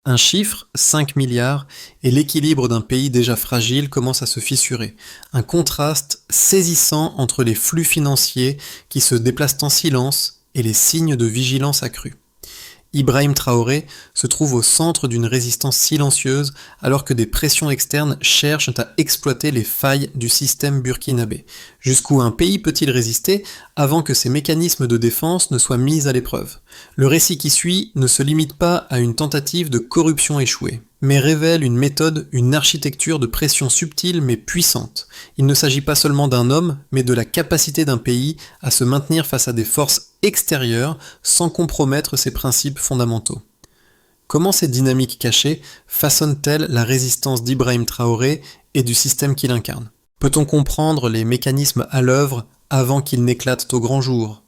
Un chiffre, 5 milliards, et l'équilibre d'un pays déjà fragile commence à se fissurer. Un contraste saisissant entre les flux financiers qui se déplacent en silence et les signes de vigilance accrue. Ibrahim Traoré se trouve au centre d'une résistance silencieuse alors que des pressions externes cherchent à exploiter les failles du système burkinabé. Jusqu'où un pays peut-il résister avant que ses mécanismes de défense ne soient mis à l'épreuve? Le récit qui suit ne se limite pas à une tentative de corruption échouée, mais révèle une méthode, une architecture de pression subtile mais puissante. Il ne s'agit pas seulement d'un homme, mais de la capacité d'un pays à se maintenir face à des forces extérieures sans compromettre ses principes fondamentaux. Comment ces dynamiques cachées façonnent-elles la résistance d'Ibrahim Traoré et du système qu'il incarne? Peut-on comprendre les mécanismes à l'œuvre avant qu'ils n'éclatent au grand jour?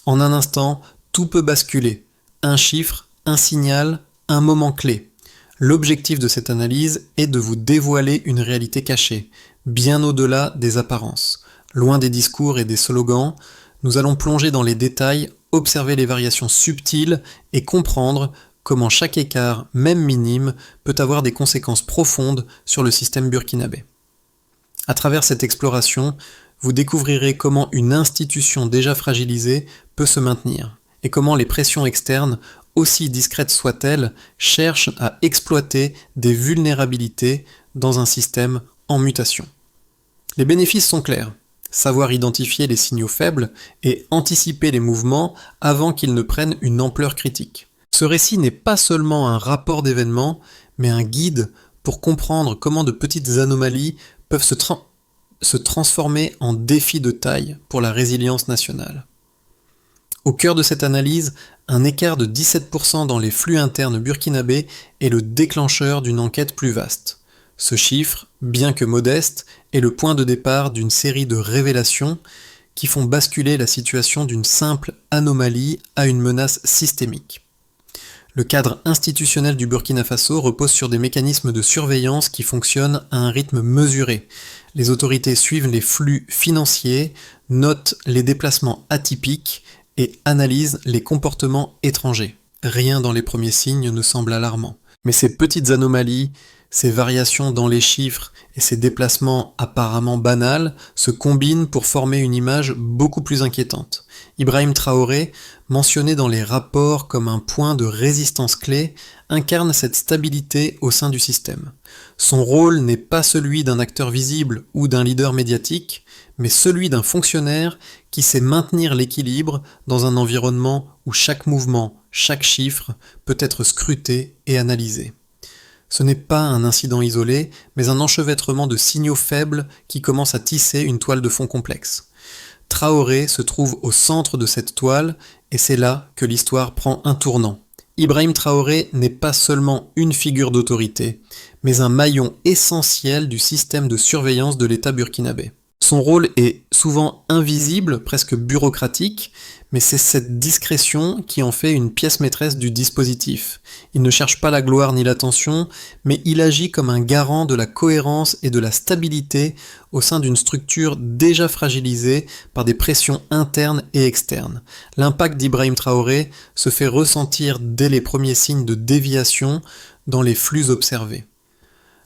En un instant, tout peut basculer. Un chiffre, un signal, un moment clé. L'objectif de cette analyse est de vous dévoiler une réalité cachée, bien au-delà des apparences. Loin des discours et des slogans, nous allons plonger dans les détails, observer les variations subtiles et comprendre comment chaque écart, même minime, peut avoir des conséquences profondes sur le système burkinabé. À travers cette exploration, vous découvrirez comment une institution déjà fragilisée peut se maintenir et comment les pressions externes, aussi discrètes soient-elles, cherchent à exploiter des vulnérabilités dans un système en mutation. Les bénéfices sont clairs. Savoir identifier les signaux faibles et anticiper les mouvements avant qu'ils ne prennent une ampleur critique. Ce récit n'est pas seulement un rapport d'événements, mais un guide pour comprendre comment de petites anomalies peuvent se transformer en défis de taille pour la résilience nationale. Au cœur de cette analyse, un écart de 17% dans les flux internes burkinabés est le déclencheur d'une enquête plus vaste. Ce chiffre, bien que modeste, est le point de départ d'une série de révélations qui font basculer la situation d'une simple anomalie à une menace systémique. Le cadre institutionnel du Burkina Faso repose sur des mécanismes de surveillance qui fonctionnent à un rythme mesuré. Les autorités suivent les flux financiers, notent les déplacements atypiques et analysent les comportements étrangers. Rien dans les premiers signes ne semble alarmant. Mais ces petites anomalies, ces variations dans les chiffres et ces déplacements apparemment banals se combinent pour former une image beaucoup plus inquiétante. Ibrahim Traoré, mentionné dans les rapports comme un point de résistance clé, incarne cette stabilité au sein du système. Son rôle n'est pas celui d'un acteur visible ou d'un leader médiatique, mais celui d'un fonctionnaire qui sait maintenir l'équilibre dans un environnement où chaque mouvement, chaque chiffre peut être scruté et analysé. Ce n'est pas un incident isolé, mais un enchevêtrement de signaux faibles qui commence à tisser une toile de fond complexe. Traoré se trouve au centre de cette toile, et c'est là que l'histoire prend un tournant. Ibrahim Traoré n'est pas seulement une figure d'autorité, mais un maillon essentiel du système de surveillance de l'État burkinabé. Son rôle est souvent invisible, presque bureaucratique, mais c'est cette discrétion qui en fait une pièce maîtresse du dispositif. Il ne cherche pas la gloire ni l'attention, mais il agit comme un garant de la cohérence et de la stabilité au sein d'une structure déjà fragilisée par des pressions internes et externes. L'impact d'Ibrahim Traoré se fait ressentir dès les premiers signes de déviation dans les flux observés.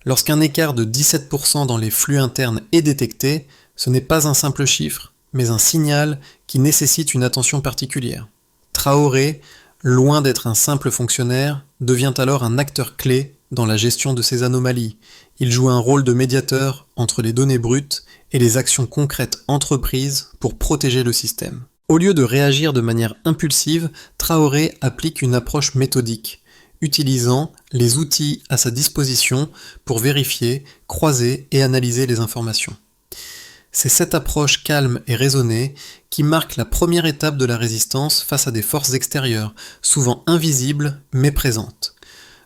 Lorsqu'un écart de 17% dans les flux internes est détecté, ce n'est pas un simple chiffre, mais un signal qui nécessite une attention particulière. Traoré, loin d'être un simple fonctionnaire, devient alors un acteur clé dans la gestion de ces anomalies. Il joue un rôle de médiateur entre les données brutes et les actions concrètes entreprises pour protéger le système. Au lieu de réagir de manière impulsive, Traoré applique une approche méthodique, utilisant les outils à sa disposition pour vérifier, croiser et analyser les informations. C'est cette approche calme et raisonnée qui marque la première étape de la résistance face à des forces extérieures, souvent invisibles mais présentes.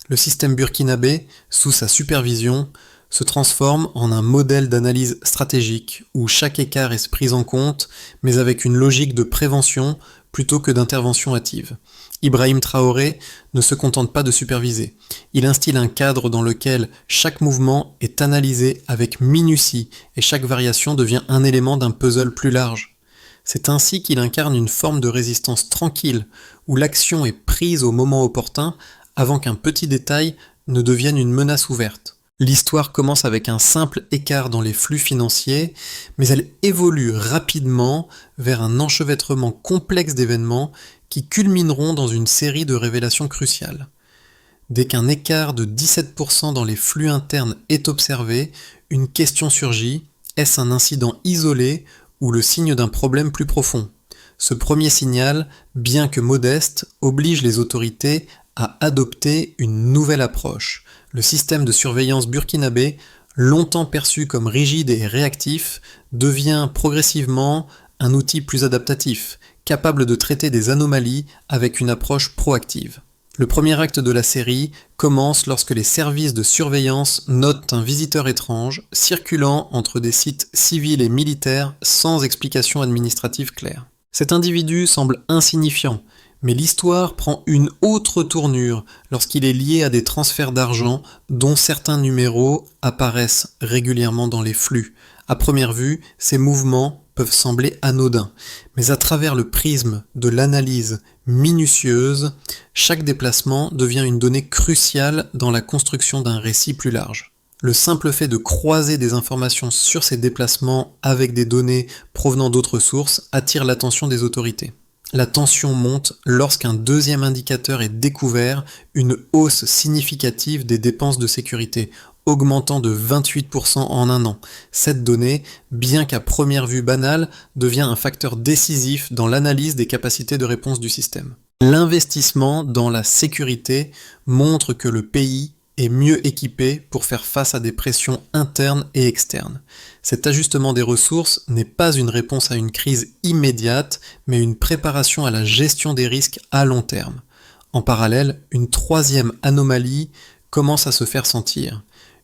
Le système burkinabé, sous sa supervision, se transforme en un modèle d'analyse stratégique où chaque écart est pris en compte, mais avec une logique de prévention plutôt que d'intervention hâtive. Ibrahim Traoré ne se contente pas de superviser. Il instille un cadre dans lequel chaque mouvement est analysé avec minutie et chaque variation devient un élément d'un puzzle plus large. C'est ainsi qu'il incarne une forme de résistance tranquille, où l'action est prise au moment opportun avant qu'un petit détail ne devienne une menace ouverte. L'histoire commence avec un simple écart dans les flux financiers, mais elle évolue rapidement vers un enchevêtrement complexe d'événements qui culmineront dans une série de révélations cruciales. Dès qu'un écart de 17% dans les flux internes est observé, une question surgit: est-ce un incident isolé ou le signe d'un problème plus profond ? Ce premier signal, bien que modeste, oblige les autorités à adopter une nouvelle approche. Le système de surveillance burkinabé, longtemps perçu comme rigide et réactif, devient progressivement un outil plus adaptatif, capable de traiter des anomalies avec une approche proactive. Le premier acte de la série commence lorsque les services de surveillance notent un visiteur étrange circulant entre des sites civils et militaires sans explication administrative claire. Cet individu semble insignifiant, mais l'histoire prend une autre tournure lorsqu'il est lié à des transferts d'argent dont certains numéros apparaissent régulièrement dans les flux. À première vue, ces mouvements peuvent sembler anodins, mais à travers le prisme de l'analyse minutieuse, chaque déplacement devient une donnée cruciale dans la construction d'un récit plus large. Le simple fait de croiser des informations sur ces déplacements avec des données provenant d'autres sources attire l'attention des autorités. La tension monte lorsqu'un deuxième indicateur est découvert, une hausse significative des dépenses de sécurité, augmentant de 28% en un an. Cette donnée, bien qu'à première vue banale, devient un facteur décisif dans l'analyse des capacités de réponse du système. L'investissement dans la sécurité montre que le pays est mieux équipé pour faire face à des pressions internes et externes. Cet ajustement des ressources n'est pas une réponse à une crise immédiate, mais une préparation à la gestion des risques à long terme. En parallèle, une troisième anomalie commence à se faire sentir: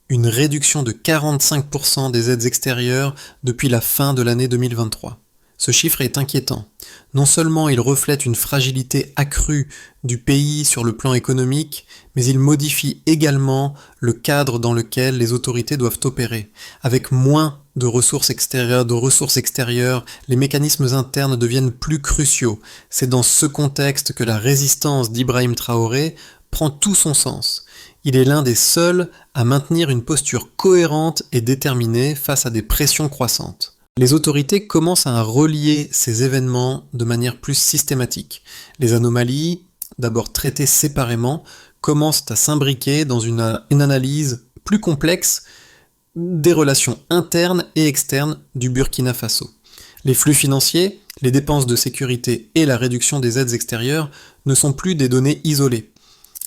une réduction de 45% des aides extérieures depuis la fin de l'année 2023. Ce chiffre est inquiétant. Non seulement il reflète une fragilité accrue du pays sur le plan économique, mais il modifie également le cadre dans lequel les autorités doivent opérer. Avec moins de ressources extérieures, les mécanismes internes deviennent plus cruciaux. C'est dans ce contexte que la résistance d'Ibrahim Traoré prend tout son sens. Il est l'un des seuls à maintenir une posture cohérente et déterminée face à des pressions croissantes. Les autorités commencent à relier ces événements de manière plus systématique. Les anomalies, d'abord traitées séparément, commencent à s'imbriquer dans une analyse plus complexe des relations internes et externes du Burkina Faso. Les flux financiers, les dépenses de sécurité et la réduction des aides extérieures ne sont plus des données isolées.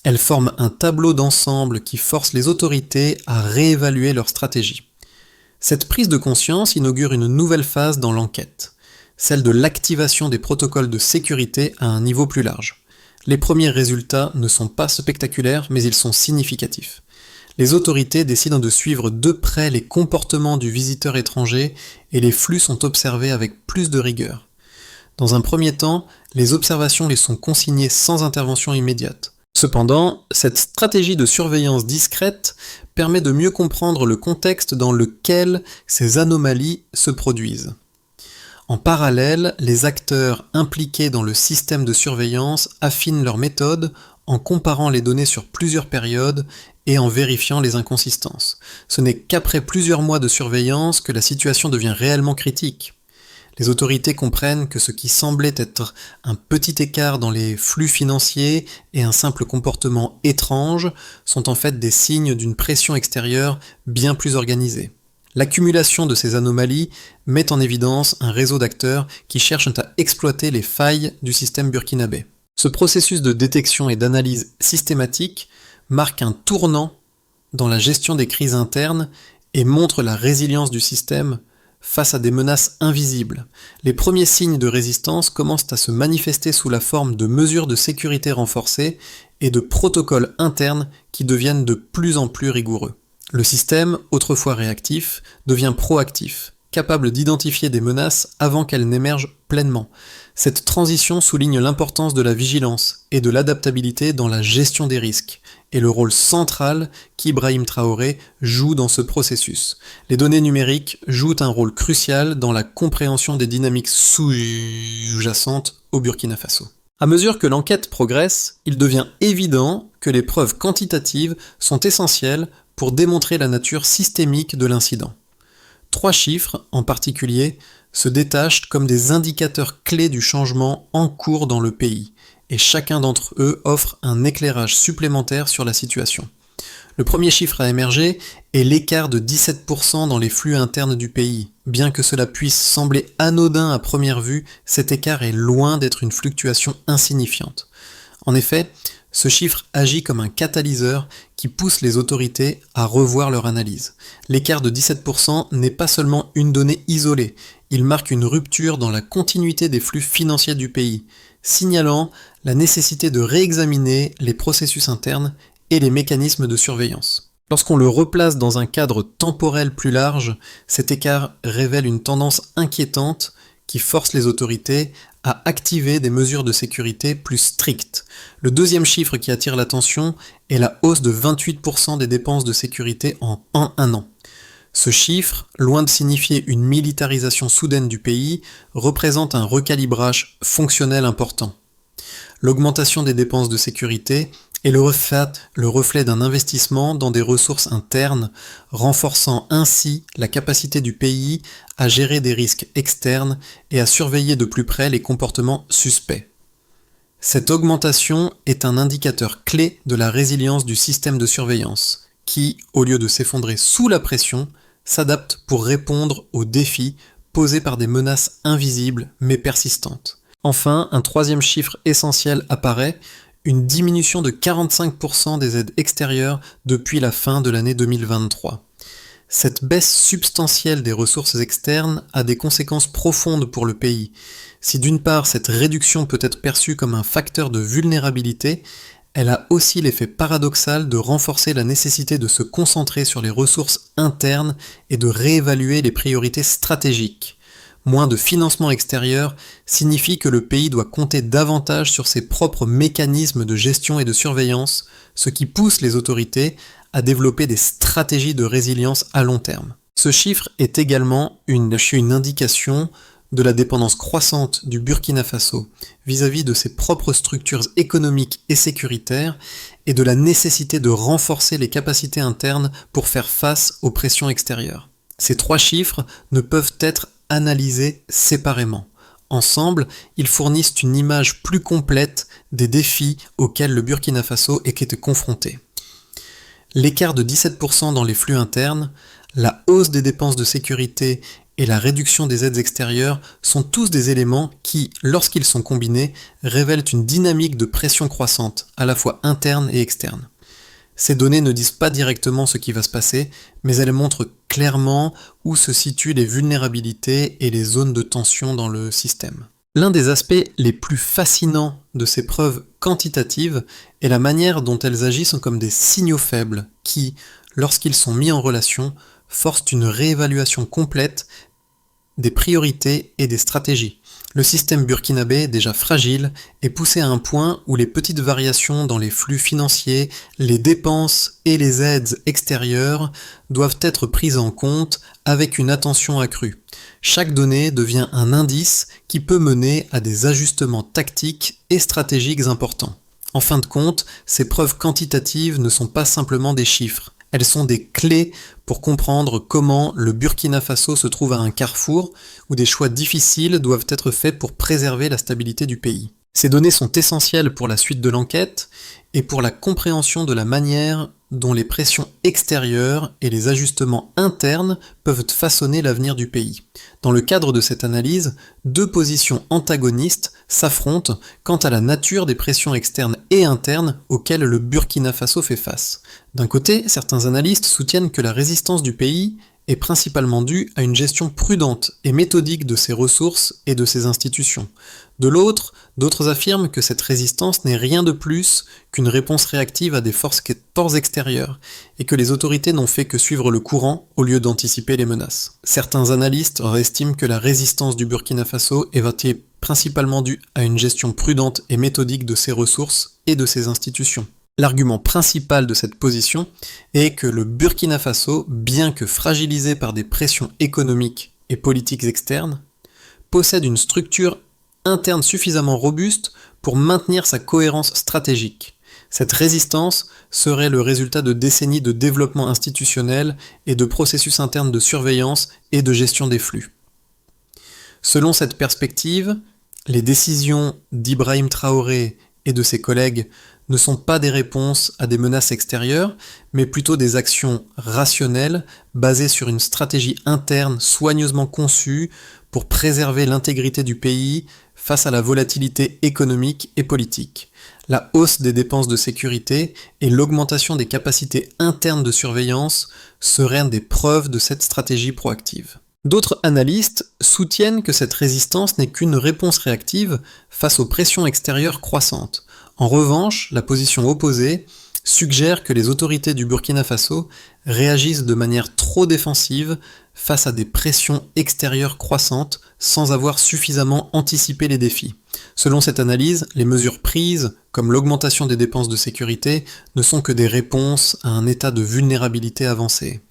Elles forment un tableau d'ensemble qui force les autorités à réévaluer leur stratégie. Cette prise de conscience inaugure une nouvelle phase dans l'enquête, celle de l'activation des protocoles de sécurité à un niveau plus large. Les premiers résultats ne sont pas spectaculaires, mais ils sont significatifs. Les autorités décident de suivre de près les comportements du visiteur étranger et les flux sont observés avec plus de rigueur. Dans un premier temps, les observations les sont consignées sans intervention immédiate. Cependant, cette stratégie de surveillance discrète permet de mieux comprendre le contexte dans lequel ces anomalies se produisent. En parallèle, les acteurs impliqués dans le système de surveillance affinent leurs méthodes en comparant les données sur plusieurs périodes et en vérifiant les inconsistances. Ce n'est qu'après plusieurs mois de surveillance que la situation devient réellement critique. Les autorités comprennent que ce qui semblait être un petit écart dans les flux financiers et un simple comportement étrange sont en fait des signes d'une pression extérieure bien plus organisée. L'accumulation de ces anomalies met en évidence un réseau d'acteurs qui cherchent à exploiter les failles du système burkinabé. Ce processus de détection et d'analyse systématique marque un tournant dans la gestion des crises internes et montre la résilience du système face à des menaces invisibles. Les premiers signes de résistance commencent à se manifester sous la forme de mesures de sécurité renforcées et de protocoles internes qui deviennent de plus en plus rigoureux. Le système, autrefois réactif, devient proactif, capable d'identifier des menaces avant qu'elles n'émergent pleinement. Cette transition souligne l'importance de la vigilance et de l'adaptabilité dans la gestion des risques, et le rôle central qu'Ibrahim Traoré joue dans ce processus. Les données numériques jouent un rôle crucial dans la compréhension des dynamiques sous-jacentes au Burkina Faso. À mesure que l'enquête progresse, il devient évident que les preuves quantitatives sont essentielles pour démontrer la nature systémique de l'incident. 3 chiffres, en particulier, se détachent comme des indicateurs clés du changement en cours dans le pays, et chacun d'entre eux offre un éclairage supplémentaire sur la situation. Le premier chiffre à émerger est l'écart de 17% dans les flux internes du pays. Bien que cela puisse sembler anodin à première vue, cet écart est loin d'être une fluctuation insignifiante. En effet, ce chiffre agit comme un catalyseur qui pousse les autorités à revoir leur analyse. L'écart de 17% n'est pas seulement une donnée isolée, il marque une rupture dans la continuité des flux financiers du pays, signalant la nécessité de réexaminer les processus internes et les mécanismes de surveillance. Lorsqu'on le replace dans un cadre temporel plus large, cet écart révèle une tendance inquiétante qui force les autorités à activer des mesures de sécurité plus strictes. Le deuxième chiffre qui attire l'attention est la hausse de 28% des dépenses de sécurité en un an. Ce chiffre, loin de signifier une militarisation soudaine du pays, représente un recalibrage fonctionnel important. L'augmentation des dépenses de sécurité est le reflet d'un investissement dans des ressources internes, renforçant ainsi la capacité du pays à gérer des risques externes et à surveiller de plus près les comportements suspects. Cette augmentation est un indicateur clé de la résilience du système de surveillance, qui, au lieu de s'effondrer sous la pression, s'adapte pour répondre aux défis posés par des menaces invisibles mais persistantes. Enfin, un troisième chiffre essentiel apparaît, une diminution de 45% des aides extérieures depuis la fin de l'année 2023. Cette baisse substantielle des ressources externes a des conséquences profondes pour le pays. Si d'une part cette réduction peut être perçue comme un facteur de vulnérabilité, elle a aussi l'effet paradoxal de renforcer la nécessité de se concentrer sur les ressources internes et de réévaluer les priorités stratégiques. Moins de financement extérieur signifie que le pays doit compter davantage sur ses propres mécanismes de gestion et de surveillance, ce qui pousse les autorités à développer des stratégies de résilience à long terme. Ce chiffre est également une indication de la dépendance croissante du Burkina Faso vis-à-vis de ses propres structures économiques et sécuritaires et de la nécessité de renforcer les capacités internes pour faire face aux pressions extérieures. Ces 3 chiffres ne peuvent être analysés séparément. Ensemble, ils fournissent une image plus complète des défis auxquels le Burkina Faso est confronté. L'écart de 17% dans les flux internes, la hausse des dépenses de sécurité et la réduction des aides extérieures sont tous des éléments qui, lorsqu'ils sont combinés, révèlent une dynamique de pression croissante, à la fois interne et externe. Ces données ne disent pas directement ce qui va se passer, mais elles montrent clairement où se situent les vulnérabilités et les zones de tension dans le système. L'un des aspects les plus fascinants de ces preuves quantitatives est la manière dont elles agissent comme des signaux faibles qui, lorsqu'ils sont mis en relation, forcent une réévaluation complète des priorités et des stratégies. Le système burkinabé, déjà fragile, est poussé à un point où les petites variations dans les flux financiers, les dépenses et les aides extérieures doivent être prises en compte avec une attention accrue. Chaque donnée devient un indice qui peut mener à des ajustements tactiques et stratégiques importants. En fin de compte, ces preuves quantitatives ne sont pas simplement des chiffres. Elles sont des clés pour comprendre comment le Burkina Faso se trouve à un carrefour où des choix difficiles doivent être faits pour préserver la stabilité du pays. Ces données sont essentielles pour la suite de l'enquête et pour la compréhension de la manière dont les pressions extérieures et les ajustements internes peuvent façonner l'avenir du pays. Dans le cadre de cette analyse, 2 positions antagonistes s'affrontent quant à la nature des pressions externes et internes auxquelles le Burkina Faso fait face. D'un côté, certains analystes soutiennent que la résistance du pays est principalement due à une gestion prudente et méthodique de ses ressources et de ses institutions. De l'autre, d'autres affirment que cette résistance n'est rien de plus qu'une réponse réactive à des forces extérieures, et que les autorités n'ont fait que suivre le courant au lieu d'anticiper les menaces. Certains analystes estiment que la résistance du Burkina Faso est principalement due à une gestion prudente et méthodique de ses ressources et de ses institutions. L'argument principal de cette position est que le Burkina Faso, bien que fragilisé par des pressions économiques et politiques externes, possède une structure interne suffisamment robuste pour maintenir sa cohérence stratégique. Cette résistance serait le résultat de décennies de développement institutionnel et de processus internes de surveillance et de gestion des flux. Selon cette perspective, les décisions d'Ibrahim Traoré et de ses collègues ne sont pas des réponses à des menaces extérieures, mais plutôt des actions rationnelles basées sur une stratégie interne soigneusement conçue pour préserver l'intégrité du pays face à la volatilité économique et politique. La hausse des dépenses de sécurité et l'augmentation des capacités internes de surveillance seraient des preuves de cette stratégie proactive. D'autres analystes soutiennent que cette résistance n'est qu'une réponse réactive face aux pressions extérieures croissantes. En revanche, la position opposée suggère que les autorités du Burkina Faso réagissent de manière trop défensive face à des pressions extérieures croissantes sans avoir suffisamment anticipé les défis. Selon cette analyse, les mesures prises, comme l'augmentation des dépenses de sécurité, ne sont que des réponses à un état de vulnérabilité avancé.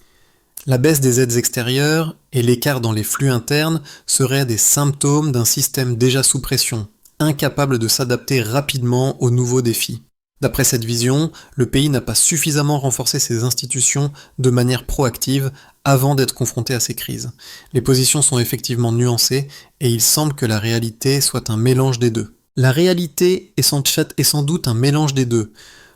La baisse des aides extérieures et l'écart dans les flux internes seraient des symptômes d'un système déjà sous pression, incapable de s'adapter rapidement aux nouveaux défis. D'après cette vision, le pays n'a pas suffisamment renforcé ses institutions de manière proactive avant d'être confronté à ces crises. Les positions sont effectivement nuancées et il semble que la réalité soit un mélange des deux. La réalité est sans doute un mélange des deux.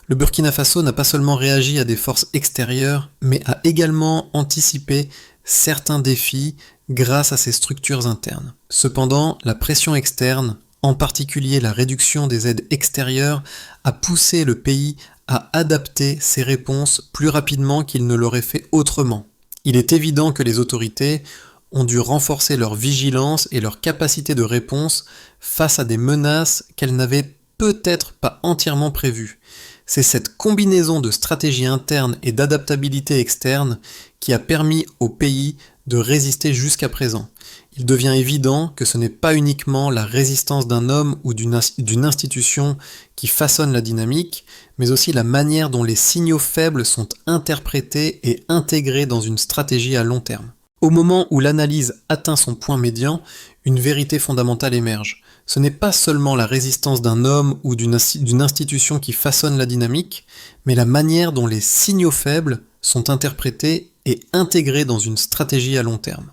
Le Burkina Faso n'a pas seulement réagi à des forces extérieures, mais a également anticipé certains défis grâce à ses structures internes. Cependant, la pression externe, en particulier la réduction des aides extérieures, a poussé le pays à adapter ses réponses plus rapidement qu'il ne l'aurait fait autrement. Il est évident que les autorités ont dû renforcer leur vigilance et leur capacité de réponse face à des menaces qu'elles n'avaient peut-être pas entièrement prévues. C'est cette combinaison de stratégie interne et d'adaptabilité externe qui a permis au pays de résister jusqu'à présent. Il devient évident que ce n'est pas uniquement la résistance d'un homme ou d'une institution qui façonne la dynamique, mais aussi la manière dont les signaux faibles sont interprétés et intégrés dans une stratégie à long terme. Au moment où l'analyse atteint son point médian, une vérité fondamentale émerge. Ce n'est pas seulement la résistance d'un homme ou d'une institution qui façonne la dynamique, mais la manière dont les signaux faibles sont interprétés et intégrés dans une stratégie à long terme.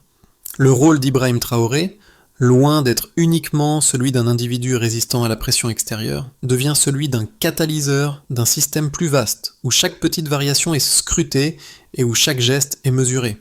Le rôle d'Ibrahim Traoré, loin d'être uniquement celui d'un individu résistant à la pression extérieure, devient celui d'un catalyseur d'un système plus vaste, où chaque petite variation est scrutée et où chaque geste est mesuré.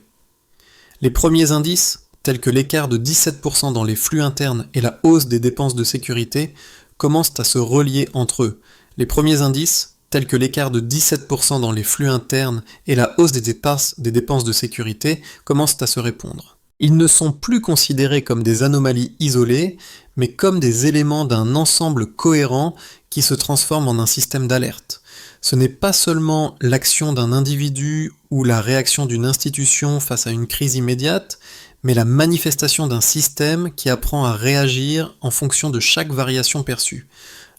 Les premiers indices, tels que l'écart de 17% dans les flux internes et la hausse des dépenses de sécurité, commencent à se relier entre eux. Les premiers indices, tels que l'écart de 17% dans les flux internes et la hausse des dépenses de sécurité, commencent à se répondre. Ils ne sont plus considérés comme des anomalies isolées, mais comme des éléments d'un ensemble cohérent qui se transforme en un système d'alerte. Ce n'est pas seulement l'action d'un individu ou la réaction d'une institution face à une crise immédiate, mais la manifestation d'un système qui apprend à réagir en fonction de chaque variation perçue.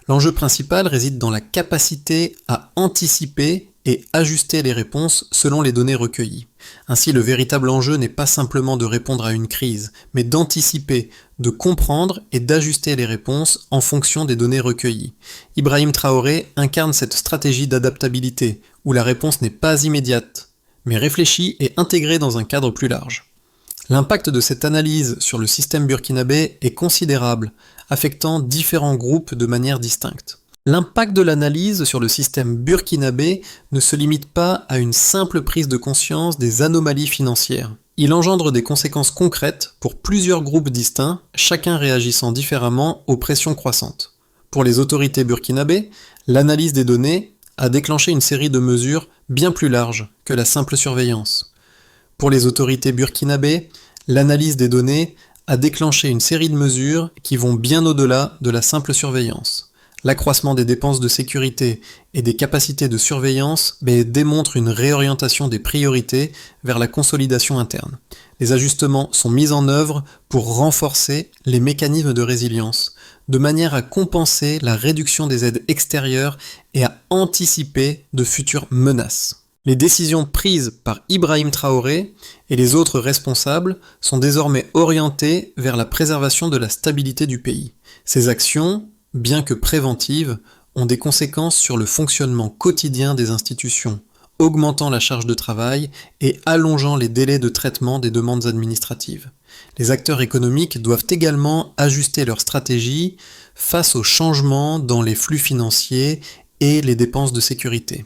L'enjeu principal réside dans la capacité à anticiper et ajuster les réponses selon les données recueillies. Ainsi, le véritable enjeu n'est pas simplement de répondre à une crise, mais d'anticiper, de comprendre et d'ajuster les réponses en fonction des données recueillies. Ibrahim Traoré incarne cette stratégie d'adaptabilité, où la réponse n'est pas immédiate, mais réfléchie et intégrée dans un cadre plus large. L'impact de cette analyse sur le système burkinabé est considérable, affectant différents groupes de manière distincte. L'impact de l'analyse sur le système burkinabé ne se limite pas à une simple prise de conscience des anomalies financières. Il engendre des conséquences concrètes pour plusieurs groupes distincts, chacun réagissant différemment aux pressions croissantes. Pour les autorités burkinabées, l'analyse des données a déclenché une série de mesures bien plus larges que la simple surveillance. Pour les autorités burkinabées, l'analyse des données a déclenché une série de mesures qui vont bien au-delà de la simple surveillance. L'accroissement des dépenses de sécurité et des capacités de surveillance démontre une réorientation des priorités vers la consolidation interne. Les ajustements sont mis en œuvre pour renforcer les mécanismes de résilience, de manière à compenser la réduction des aides extérieures et à anticiper de futures menaces. Les décisions prises par Ibrahim Traoré et les autres responsables sont désormais orientées vers la préservation de la stabilité du pays. Ces actions, bien que préventives, ont des conséquences sur le fonctionnement quotidien des institutions, augmentant la charge de travail et allongeant les délais de traitement des demandes administratives. Les acteurs économiques doivent également ajuster leur stratégie face aux changements dans les flux financiers et les dépenses de sécurité.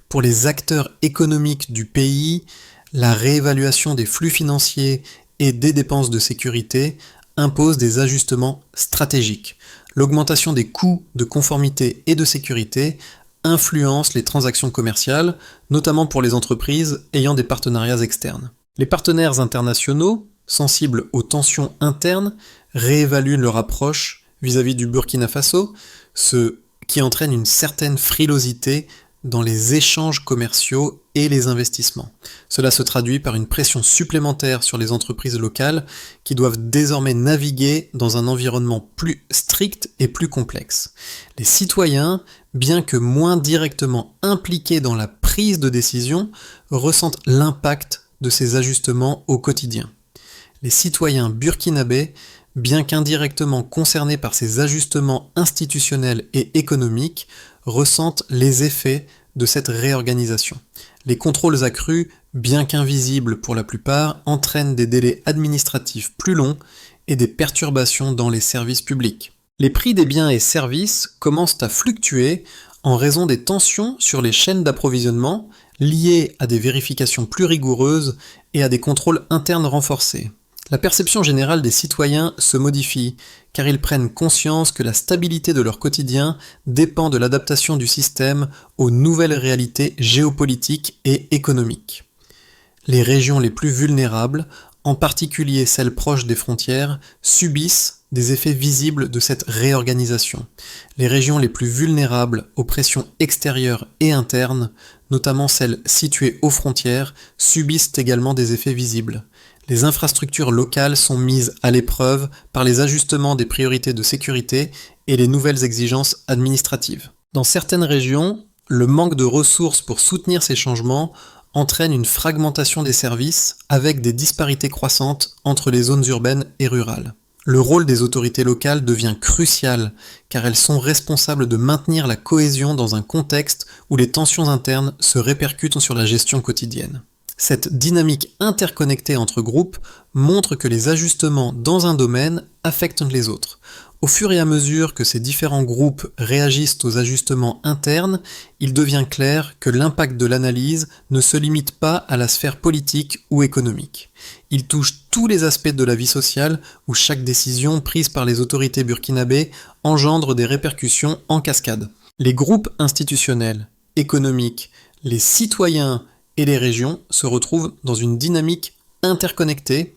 Pour les acteurs économiques du pays, la réévaluation des flux financiers et des dépenses de sécurité impose des ajustements stratégiques. L'augmentation des coûts de conformité et de sécurité influence les transactions commerciales, notamment pour les entreprises ayant des partenariats externes. Les partenaires internationaux, sensibles aux tensions internes, réévaluent leur approche vis-à-vis du Burkina Faso, ce qui entraîne une certaine frilosité dans les échanges commerciaux et les investissements. Cela se traduit par une pression supplémentaire sur les entreprises locales qui doivent désormais naviguer dans un environnement plus strict et plus complexe. Les citoyens, bien que moins directement impliqués dans la prise de décision, ressentent l'impact de ces ajustements au quotidien. Les citoyens burkinabés, bien qu'indirectement concernés par ces ajustements institutionnels et économiques, ressentent les effets de cette réorganisation. Les contrôles accrus, bien qu'invisibles pour la plupart, entraînent des délais administratifs plus longs et des perturbations dans les services publics. Les prix des biens et services commencent à fluctuer en raison des tensions sur les chaînes d'approvisionnement liées à des vérifications plus rigoureuses et à des contrôles internes renforcés. La perception générale des citoyens se modifie, car ils prennent conscience que la stabilité de leur quotidien dépend de l'adaptation du système aux nouvelles réalités géopolitiques et économiques. Les régions les plus vulnérables, en particulier celles proches des frontières, subissent des effets visibles de cette réorganisation. Les régions les plus vulnérables aux pressions extérieures et internes, notamment celles situées aux frontières, subissent également des effets visibles. Les infrastructures locales sont mises à l'épreuve par les ajustements des priorités de sécurité et les nouvelles exigences administratives. Dans certaines régions, le manque de ressources pour soutenir ces changements entraîne une fragmentation des services avec des disparités croissantes entre les zones urbaines et rurales. Le rôle des autorités locales devient crucial car elles sont responsables de maintenir la cohésion dans un contexte où les tensions internes se répercutent sur la gestion quotidienne. Cette dynamique interconnectée entre groupes montre que les ajustements dans un domaine affectent les autres. Au fur et à mesure que ces différents groupes réagissent aux ajustements internes, il devient clair que l'impact de l'analyse ne se limite pas à la sphère politique ou économique. Il touche tous les aspects de la vie sociale où chaque décision prise par les autorités burkinabées engendre des répercussions en cascade. Les groupes institutionnels, économiques, les citoyens et les régions se retrouvent dans une dynamique interconnectée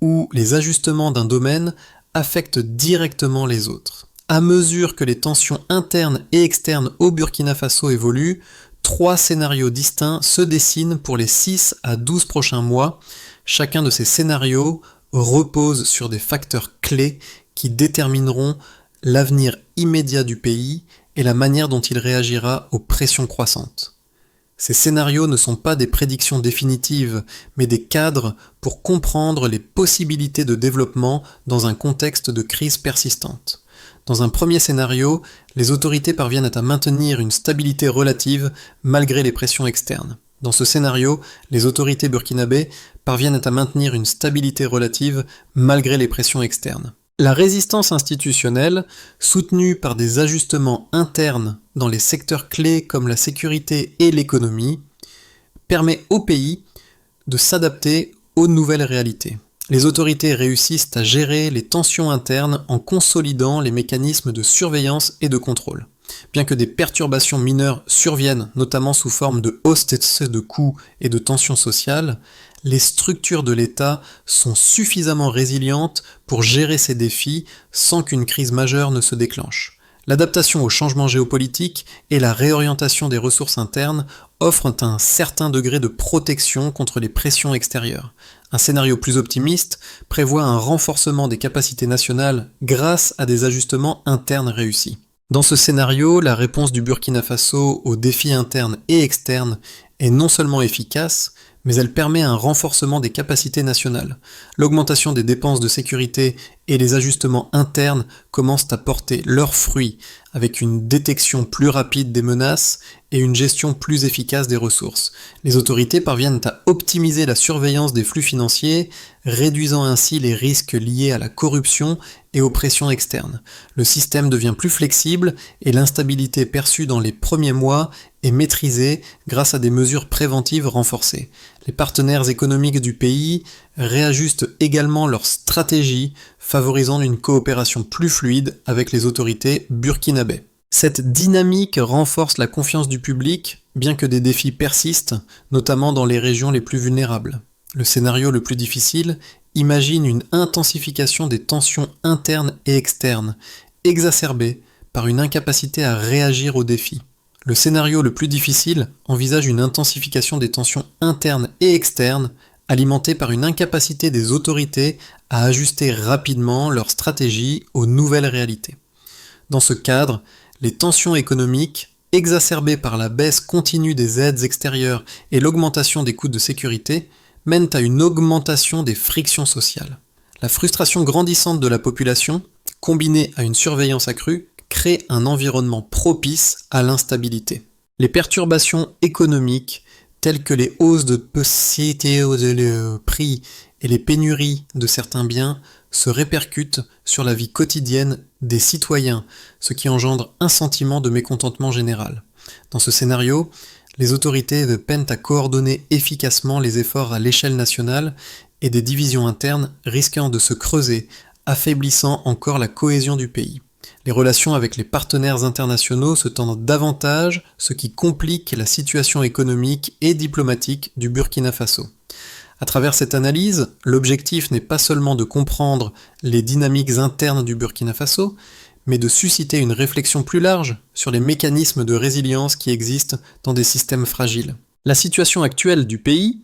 où les ajustements d'un domaine affectent directement les autres. À mesure que les tensions internes et externes au Burkina Faso évoluent, 3 scénarios distincts se dessinent pour les 6 à 12 prochains mois. Chacun de ces scénarios repose sur des facteurs clés qui détermineront l'avenir immédiat du pays et la manière dont il réagira aux pressions croissantes. Ces scénarios ne sont pas des prédictions définitives, mais des cadres pour comprendre les possibilités de développement dans un contexte de crise persistante. Dans un premier scénario, les autorités parviennent à maintenir une stabilité relative malgré les pressions externes. Dans ce scénario, les autorités burkinabées parviennent à maintenir une stabilité relative malgré les pressions externes. La résistance institutionnelle, soutenue par des ajustements internes dans les secteurs clés comme la sécurité et l'économie, permet au pays de s'adapter aux nouvelles réalités. Les autorités réussissent à gérer les tensions internes en consolidant les mécanismes de surveillance et de contrôle. Bien que des perturbations mineures surviennent, notamment sous forme de hausse de coûts et de tensions sociales, les structures de l'État sont suffisamment résilientes pour gérer ces défis sans qu'une crise majeure ne se déclenche. L'adaptation aux changements géopolitiques et la réorientation des ressources internes offrent un certain degré de protection contre les pressions extérieures. Un scénario plus optimiste prévoit un renforcement des capacités nationales grâce à des ajustements internes réussis. Dans ce scénario, la réponse du Burkina Faso aux défis internes et externes est non seulement efficace, mais elle permet un renforcement des capacités nationales. L'augmentation des dépenses de sécurité et les ajustements internes commencent à porter leurs fruits, avec une détection plus rapide des menaces et une gestion plus efficace des ressources. Les autorités parviennent à optimiser la surveillance des flux financiers, réduisant ainsi les risques liés à la corruption et aux pressions externes. Le système devient plus flexible et l'instabilité perçue dans les premiers mois est maîtrisée grâce à des mesures préventives renforcées. Les partenaires économiques du pays réajustent également leur stratégie, favorisant une coopération plus fluide avec les autorités burkinabè. Cette dynamique renforce la confiance du public, bien que des défis persistent, notamment dans les régions les plus vulnérables. Le scénario le plus difficile imagine une intensification des tensions internes et externes, exacerbée par une incapacité à réagir aux défis. Le scénario le plus difficile envisage une intensification des tensions internes et externes, alimentée par une incapacité des autorités à ajuster rapidement leur stratégie aux nouvelles réalités. Dans ce cadre, les tensions économiques, exacerbées par la baisse continue des aides extérieures et l'augmentation des coûts de sécurité, mènent à une augmentation des frictions sociales. La frustration grandissante de la population, combinée à une surveillance accrue, crée un environnement propice à l'instabilité. Les perturbations économiques, telles que les hausses de prix et les pénuries de certains biens, se répercutent sur la vie quotidienne des citoyens, ce qui engendre un sentiment de mécontentement général. Dans ce scénario, les autorités peinent à coordonner efficacement les efforts à l'échelle nationale et des divisions internes risquant de se creuser, affaiblissant encore la cohésion du pays. Les relations avec les partenaires internationaux se tendent davantage, ce qui complique la situation économique et diplomatique du Burkina Faso. À travers cette analyse, l'objectif n'est pas seulement de comprendre les dynamiques internes du Burkina Faso, mais de susciter une réflexion plus large sur les mécanismes de résilience qui existent dans des systèmes fragiles. La situation actuelle du pays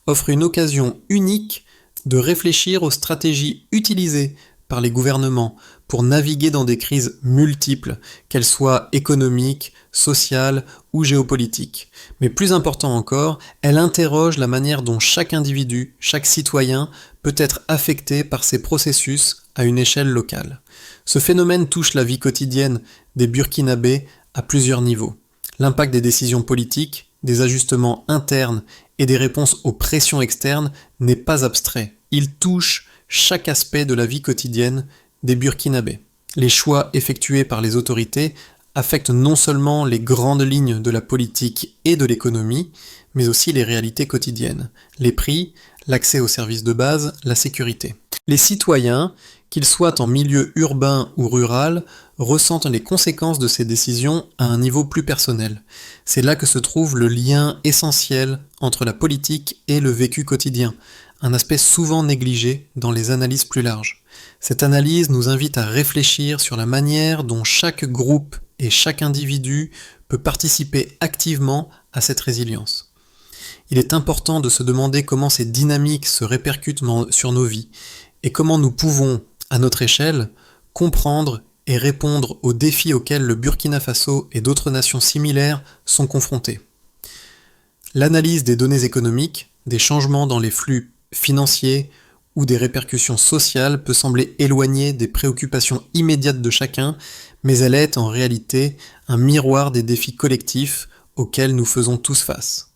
offre une occasion unique de réfléchir aux stratégies utilisées par les gouvernements pour naviguer dans des crises multiples, qu'elles soient économiques, sociales ou géopolitiques. Mais plus important encore, elle interroge la manière dont chaque individu, chaque citoyen peut être affecté par ces processus à une échelle locale. Ce phénomène touche la vie quotidienne des Burkinabés à plusieurs niveaux. L'impact des décisions politiques, des ajustements internes et des réponses aux pressions externes n'est pas abstrait. Il touche chaque aspect de la vie quotidienne des Burkinabés. Les choix effectués par les autorités affectent non seulement les grandes lignes de la politique et de l'économie, mais aussi les réalités quotidiennes, les prix, l'accès aux services de base, la sécurité. Les citoyens, qu'ils soient en milieu urbain ou rural, ressentent les conséquences de ces décisions à un niveau plus personnel. C'est là que se trouve le lien essentiel entre la politique et le vécu quotidien, un aspect souvent négligé dans les analyses plus larges. Cette analyse nous invite à réfléchir sur la manière dont chaque groupe et chaque individu peut participer activement à cette résilience. Il est important de se demander comment ces dynamiques se répercutent sur nos vies et comment nous pouvons, à notre échelle, comprendre et répondre aux défis auxquels le Burkina Faso et d'autres nations similaires sont confrontés. L'analyse des données économiques, des changements dans les flux financiers ou des répercussions sociales peut sembler éloignée des préoccupations immédiates de chacun, mais elle est en réalité un miroir des défis collectifs auxquels nous faisons tous face.